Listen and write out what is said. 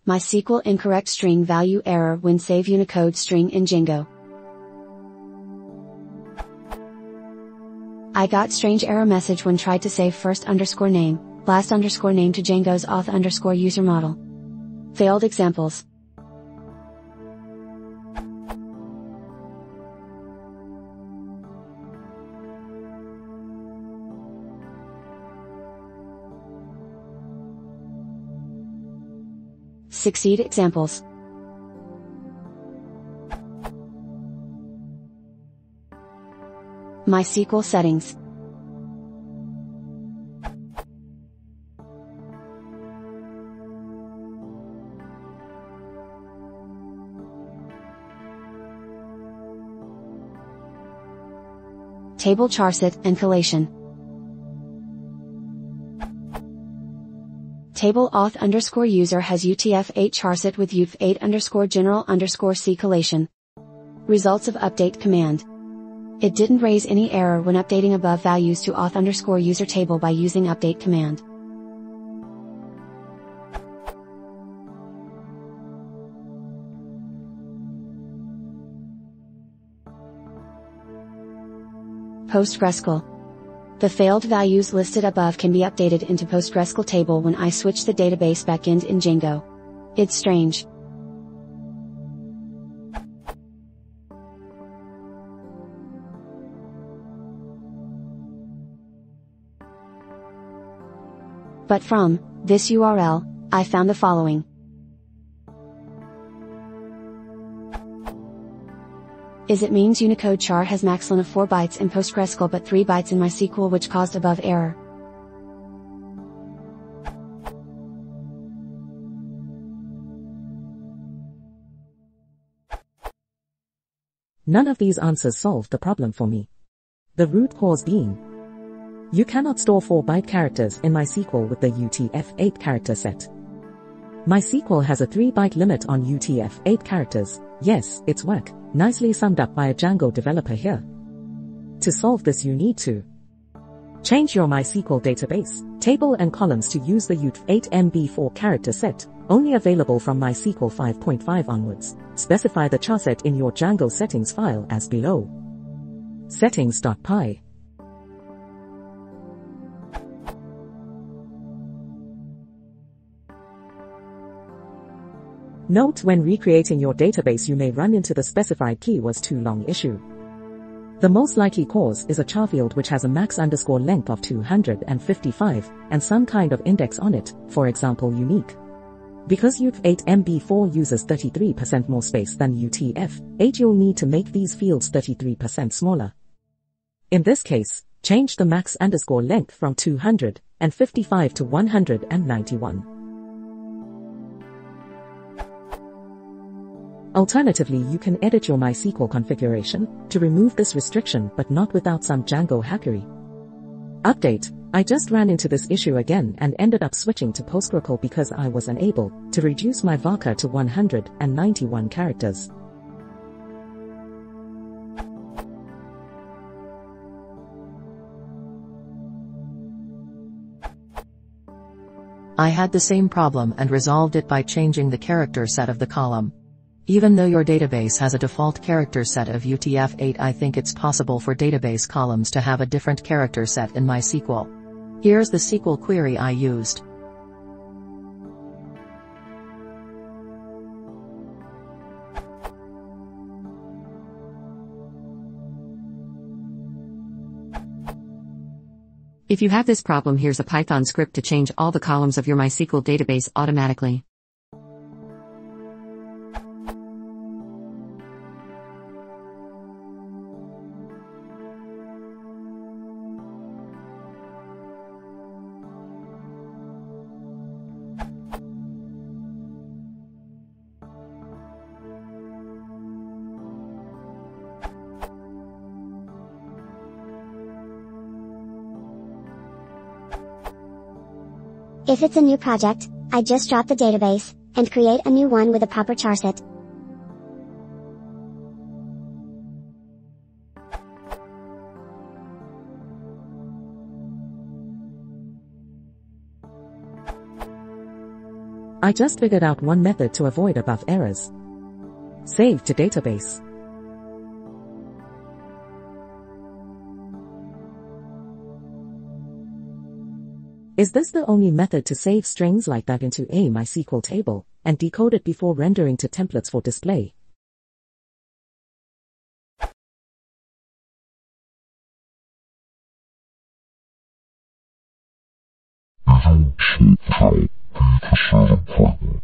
MySQL incorrect string value error when save Unicode string in Django. I got strange error message when tried to save first underscore name, last underscore name to Django's auth underscore user model. Failed examples. Succeed examples. MySQL settings. Table charset and collation. Table auth underscore user has UTF-8 charset with UTF-8 underscore general underscore C collation. Results of update command. It didn't raise any error when updating above values to auth underscore user table by using update command. PostgreSQL. The failed values listed above can be updated into PostgreSQL table when I switch the database backend in Django. It's strange. But from this URL, I found the following. It means Unicode char has maximum of 4 bytes in PostgreSQL but 3 bytes in MySQL, which caused above error. None of these answers solved the problem for me. The root cause being, you cannot store 4-byte characters in MySQL with the UTF-8 character set. MySQL has a 3-byte limit on UTF-8 characters. Yes, it's work, nicely summed up by a Django developer here. To solve this, you need to change your MySQL database, table and columns to use the UTF-8 MB4 character set, only available from MySQL 5.5 onwards. Specify the charset in your Django settings file as below. Settings.py. Note: when recreating your database you may run into the specified key was too long issue. The most likely cause is a char field which has a max underscore length of 255 and some kind of index on it, for example unique. Because UTF-8 MB4 uses 33% more space than UTF-8, you'll need to make these fields 33% smaller. In this case, change the max underscore length from 255 to 191. Alternatively, you can edit your MySQL configuration to remove this restriction, but not without some Django hackery. Update: I just ran into this issue again and ended up switching to PostgreSQL because I was unable to reduce my varchar to 191 characters. I had the same problem and resolved it by changing the character set of the column. Even though your database has a default character set of UTF-8, I think it's possible for database columns to have a different character set in MySQL. Here's the SQL query I used. If you have this problem, here's a Python script to change all the columns of your MySQL database automatically. If it's a new project, I just drop the database, and create a new one with a proper charset. I just figured out one method to avoid above errors. Save to database. Is this the only method to save strings like that into a MySQL table, and decode it before rendering to templates for display? 이런 소프트웨어 데이터 셋을 보고